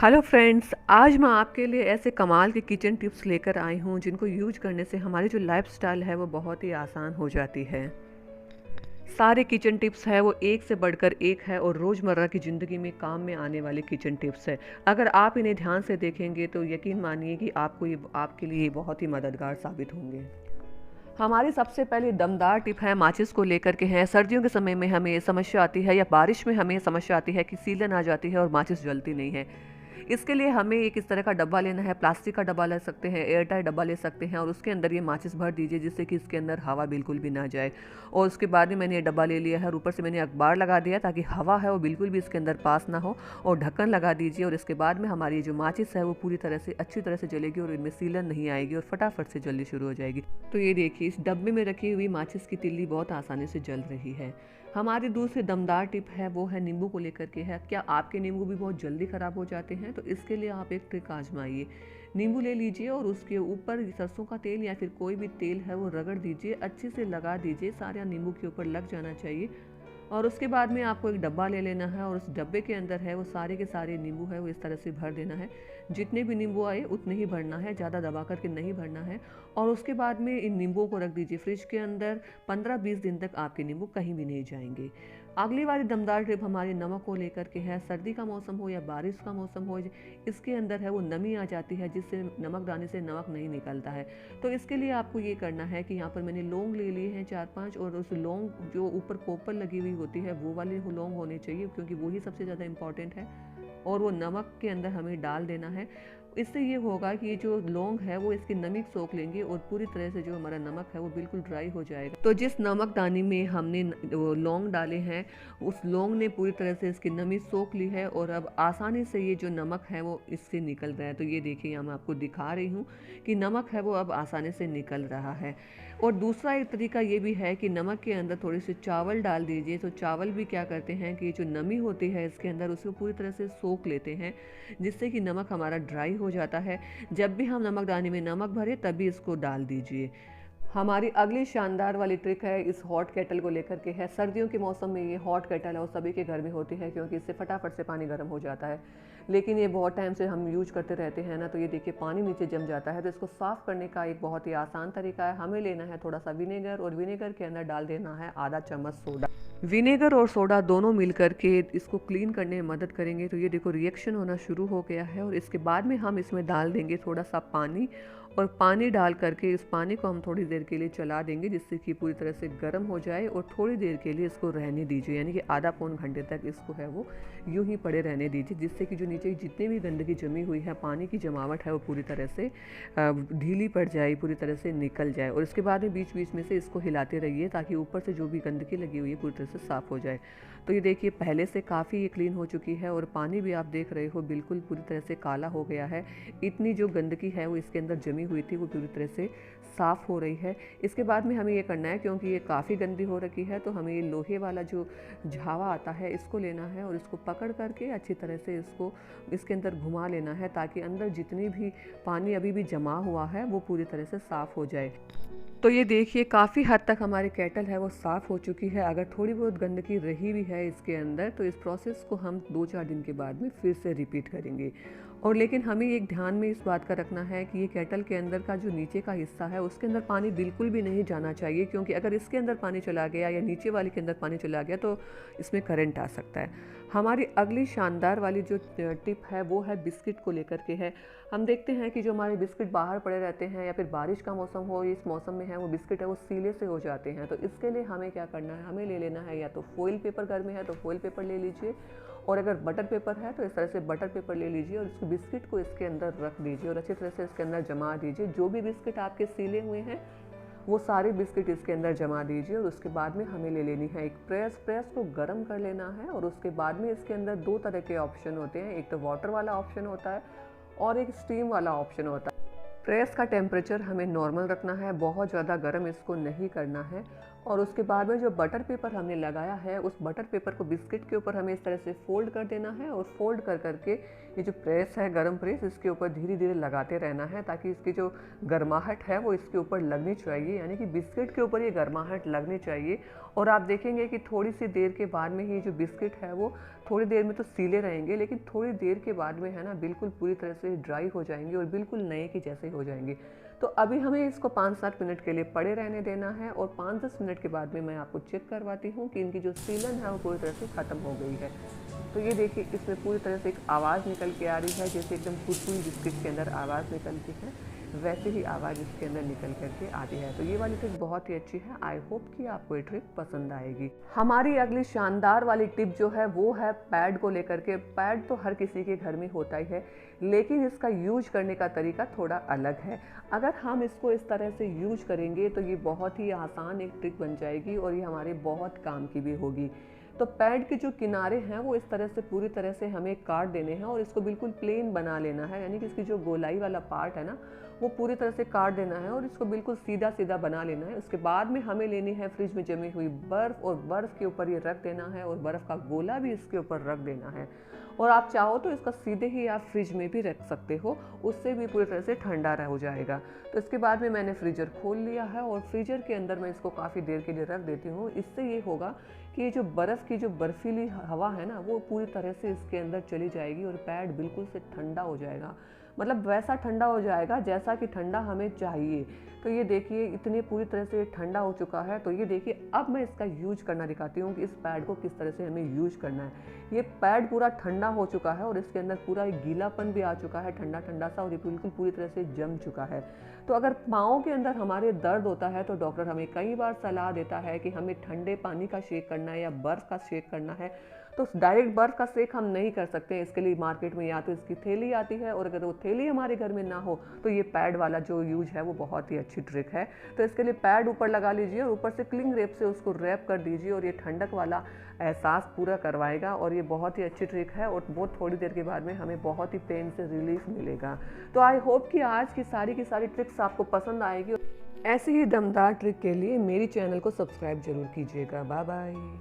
Hello friends, आज मैं आपके लिए ऐसे कमाल के किचन टिप्स लेकर आई हूँ जिनको यूज करने से हमारी जो लाइफस्टाइल है वो बहुत ही आसान हो जाती है। सारे किचन टिप्स है वो एक से बढ़कर एक है और रोज़मर्रा की ज़िंदगी में काम में आने वाले किचन टिप्स है। अगर आप इन्हें ध्यान से देखेंगे तो यकीन मानिए कि आपके लिए बहुत ही मददगार साबित होंगे। हमारी सबसे पहली दमदार टिप है माचिस को लेकर के है। सर्दियों के समय में हमें समस्या आती है या बारिश में हमें समस्या आती है कि सीलन आ जाती है और माचिस जलती नहीं है। इसके लिए हमें एक इस तरह का डब्बा लेना है। प्लास्टिक का डब्बा ले सकते हैं, एयर टाइट डब्बा ले सकते हैं और उसके अंदर ये माचिस भर दीजिए जिससे कि इसके अंदर हवा बिल्कुल भी ना जाए। और उसके बाद में मैंने ये डब्बा ले लिया है और ऊपर से मैंने अखबार लगा दिया ताकि हवा है वो बिल्कुल भी इसके अंदर पास ना हो। और ढक्कन लगा दीजिए और इसके बाद में हमारी जो माचिस है वो पूरी तरह से अच्छी तरह से जलेगी और इनमें सीलन नहीं आएगी और फटाफट से जलनी शुरू हो जाएगी। तो ये देखिए, इस डब्बे में रखी हुई माचिस की तिल्ली बहुत आसानी से जल रही है। हमारी दूसरी दमदार टिप है वो है नींबू को लेकर के है। क्या आपके नींबू भी बहुत जल्दी ख़राब हो जाते हैं? तो इसके लिए आप एक ट्रिक आजमाइए। नींबू ले लीजिए और उसके ऊपर सरसों का तेल या फिर कोई भी तेल है वो रगड़ दीजिए, अच्छे से लगा दीजिए, सारा नींबू के ऊपर लग जाना चाहिए। और उसके बाद में आपको एक डब्बा ले लेना है और उस डब्बे के अंदर है वो सारे के सारे नींबू है वो इस तरह से भर देना है। जितने भी नींबू आए उतने ही भरना है, ज़्यादा दबा करके नहीं भरना है। और उसके बाद में इन नींबुओं को रख दीजिए फ्रिज के अंदर। 15-20 दिन तक आपके नींबू कहीं भी नहीं जाएंगे। अगली वाली दमदार ट्रिप हमारे नमक को लेकर के है। सर्दी का मौसम हो या बारिश का मौसम हो, इसके अंदर है वो नमी आ जाती है जिससे नमक डालने से नमक नहीं निकलता है। तो इसके लिए आपको ये करना है कि यहाँ पर मैंने लौंग ले लिए हैं 4-5 और उस लौंग जो ऊपर कोपर लगी हुई होती है वो वाले लौंग होने चाहिए क्योंकि वही सबसे ज़्यादा इम्पॉर्टेंट है। और वो नमक के अंदर हमें डाल देना है। इससे ये होगा कि ये जो लौंग है वो इसकी नमी सोख लेंगे और पूरी तरह से जो हमारा नमक है वो बिल्कुल ड्राई हो जाएगा। तो जिस नमक दानी में हमने वो लौंग डाले हैं उस लौंग ने पूरी तरह से इसकी नमी सोख ली है और अब आसानी से ये जो नमक है वो इससे निकल रहा है। तो ये देखिए, यहाँ मैं आपको दिखा रही हूँ कि नमक है वो अब आसानी से निकल रहा है। और दूसरा एक तरीका ये भी है कि नमक के अंदर थोड़ी सी चावल डाल दीजिए। तो चावल भी क्या करते हैं कि जो नमी होती है इसके अंदर उसको पूरी तरह से सोख लेते हैं जिससे कि नमक हमारा ड्राई हो जाता है। जब भी हम नमकदानी में नमक भरें तभी इसको डाल दीजिए। हमारी अगली शानदार वाली ट्रिक है इस हॉट केटल को लेकर के है। सर्दियों के मौसम में ये हॉट केटल है वो सभी के घर में होती है क्योंकि इससे फटाफट से पानी गर्म हो जाता है। लेकिन ये बहुत टाइम से हम यूज करते रहते हैं ना, तो ये देखिए पानी नीचे जम जाता है। तो इसको साफ़ करने का एक बहुत ही आसान तरीका है। हमें लेना है थोड़ा सा विनेगर और विनेगर के अंदर डाल देना है आधा चम्मच सोडा। विनेगर और सोडा दोनों मिल करके इसको क्लीन करने में मदद करेंगे। तो ये देखो रिएक्शन होना शुरू हो गया है और इसके बाद में हम इसमें डाल देंगे थोड़ा सा पानी। और पानी डाल करके इस पानी को हम थोड़ी देर के लिए चला देंगे जिससे कि पूरी तरह से गर्म हो जाए और थोड़ी देर के लिए इसको रहने दीजिए, यानी कि आधा पौन घंटे तक इसको है वो यूं ही पड़े रहने दीजिए जिससे कि जो नीचे जितनी भी गंदगी जमी हुई है, पानी की जमावट है वो पूरी तरह से ढीली पड़ जाए, पूरी तरह से निकल जाए। और इसके बाद में बीच बीच में से इसको हिलाते रहिए ताकि ऊपर से जो भी गंदगी लगी हुई है पूरी तरह से साफ़ हो जाए। तो ये देखिए पहले से काफ़ी ये क्लीन हो चुकी है और पानी भी आप देख रहे हो बिल्कुल पूरी तरह से काला हो गया है। इतनी जो गंदगी है वो इसके अंदर जमी हुई थी वो पूरी तरह से साफ़ हो रही है। इसके बाद में हमें ये करना है क्योंकि ये काफ़ी गंदी हो रखी है तो हमें ये लोहे वाला जो झावा आता है इसको लेना है और इसको पकड़ करके अच्छी तरह से इसको इसके अंदर घुमा लेना है ताकि अंदर जितनी भी पानी अभी भी जमा हुआ है वो पूरी तरह से साफ़ हो जाए। तो ये देखिए काफ़ी हद तक हमारी केटल है वो साफ़ हो चुकी है। अगर थोड़ी बहुत गंदगी रही भी है इसके अंदर तो इस प्रोसेस को हम 2-4 दिन के बाद में फिर से रिपीट करेंगे। और लेकिन हमें एक ध्यान में इस बात का रखना है कि ये केटल के अंदर का जो नीचे का हिस्सा है उसके अंदर पानी बिल्कुल भी नहीं जाना चाहिए क्योंकि अगर इसके अंदर पानी चला गया या नीचे वाले के अंदर पानी चला गया तो इसमें करंट आ सकता है। हमारी अगली शानदार वाली जो टिप है वो है बिस्किट को लेकर के है। हम देखते हैं कि जो हमारे बिस्किट बाहर पड़े रहते हैं या फिर बारिश का मौसम हो, इस मौसम में है वो बिस्किट है वो सीले से हो जाते हैं। तो इसके लिए हमें क्या करना है, हमें ले लेना है या तो फॉइल पेपर, घर में है तो फॉइल पेपर ले लीजिए और अगर बटर पेपर है तो इस तरह से बटर पेपर ले लीजिए और इसको बिस्किट को इसके अंदर रख दीजिए और अच्छी तरह से इसके अंदर जमा दीजिए। जो भी बिस्किट आपके सीले हुए हैं वो सारे बिस्किट इसके अंदर जमा दीजिए और उसके बाद में हमें ले लेनी है एक प्रेस। प्रेस को गर्म कर लेना है और उसके बाद में इसके अंदर 2 तरह के ऑप्शन होते हैं, एक तो वाटर वाला ऑप्शन होता है और एक स्टीम वाला ऑप्शन होता है। प्रेस का टेम्परेचर हमें नॉर्मल रखना है, बहुत ज़्यादा गर्म इसको नहीं करना है। और उसके बाद में जो बटर पेपर हमने लगाया है, उस बटर पेपर को बिस्किट के ऊपर हमें इस तरह से फोल्ड कर देना है और फोल्ड कर करके ये जो प्रेस है, गरम प्रेस, इसके ऊपर धीरे धीरे लगाते रहना है ताकि इसकी जो गर्माहट है वो इसके ऊपर लगनी चाहिए, यानी कि बिस्किट के ऊपर ये गर्माहट लगनी चाहिए। और आप देखेंगे कि थोड़ी सी देर के बाद में ही जो बिस्किट है वो थोड़ी देर में तो सीले रहेंगे, लेकिन थोड़ी देर के बाद में है ना बिल्कुल पूरी तरह से ड्राई हो जाएंगे और बिल्कुल नए के जैसे हो जाएंगे। तो अभी हमें इसको 5-7 मिनट के लिए पड़े रहने देना है और 5-10 मिनट के बाद में मैं आपको चेक करवाती हूँ कि इनकी जो सीलन है वो पूरी तरह से ख़त्म हो गई है। तो ये देखिए, इसमें पूरी तरह से एक आवाज़ निकल के आ रही है, जैसे एकदम कुरकुरी बिस्किट के अंदर आवाज़ निकलती है, वैसे ही आवाज़ इसके अंदर निकल करके आती है। तो ये वाली ट्रिक बहुत ही अच्छी है। आई होप कि आपको ये ट्रिक पसंद आएगी। हमारी अगली शानदार वाली टिप जो है वो है पैड को लेकर के। पैड तो हर किसी के घर में होता ही है, लेकिन इसका यूज करने का तरीका थोड़ा अलग है। अगर हम इसको इस तरह से यूज करेंगे तो ये बहुत ही आसान एक ट्रिक बन जाएगी और ये हमारे बहुत काम की भी होगी। तो पैड के जो किनारे हैं वो इस तरह से पूरी तरह से हमें काट देने हैं और इसको बिल्कुल प्लेन बना लेना है, यानी कि इसकी जो गोलाई वाला पार्ट है ना वो पूरी तरह से काट देना है और इसको बिल्कुल सीधा सीधा बना लेना है। उसके बाद में हमें लेनी है फ्रिज में जमी हुई बर्फ़ और बर्फ़ के ऊपर ये रख देना है और बर्फ़ का गोला भी इसके ऊपर रख देना है। और आप चाहो तो इसका सीधे ही आप फ्रिज में भी रख सकते हो, उससे भी पूरी तरह से ठंडा हो जाएगा। तो इसके बाद में मैंने फ्रीजर खोल लिया है और फ्रीजर के अंदर मैं इसको काफ़ी देर के लिए रख देती हूँ। इससे ये होगा कि जो बर्फ़ की जो बर्फीली हवा है ना वो पूरी तरह से इसके अंदर चली जाएगी और पैड बिल्कुल से ठंडा हो जाएगा, मतलब वैसा ठंडा हो जाएगा जैसा कि ठंडा हमें चाहिए। तो ये देखिए, इतने पूरी तरह से ठंडा हो चुका है। तो ये देखिए, अब मैं इसका यूज करना दिखाती हूँ कि इस पैड को किस तरह से हमें यूज करना है। ये पैड पूरा ठंडा हो चुका है और इसके अंदर पूरा एक गीलापन भी आ चुका है, ठंडा ठंडा सा, और ये बिल्कुल पूरी तरह से जम चुका है। तो अगर पाँव के अंदर हमारे दर्द होता है तो डॉक्टर हमें कई बार सलाह देता है कि हमें ठंडे पानी का शेक करना है या बर्फ़ का शेक करना है। तो डायरेक्ट बर्फ़ का शेक हम नहीं कर सकते हैं। इसके लिए मार्केट में या तो इसकी थैली आती है, और अगर वो थैली हमारे घर में ना हो तो ये पैड वाला जो यूज है वो बहुत ही अच्छी ट्रिक है। तो इसके लिए पैड ऊपर लगा लीजिए और ऊपर से क्लिंग रैप से उसको रैप कर दीजिए और ये ठंडक वाला एहसास पूरा करवाएगा। और ये बहुत ही अच्छी ट्रिक है और बहुत थोड़ी देर के बाद में हमें बहुत ही पेन से रिलीफ मिलेगा। तो आई होप कि आज की सारी ट्रिक्स आपको पसंद आएगी। ऐसी ही दमदार ट्रिक के लिए मेरी चैनल को सब्सक्राइब जरूर कीजिएगा। Bye bye.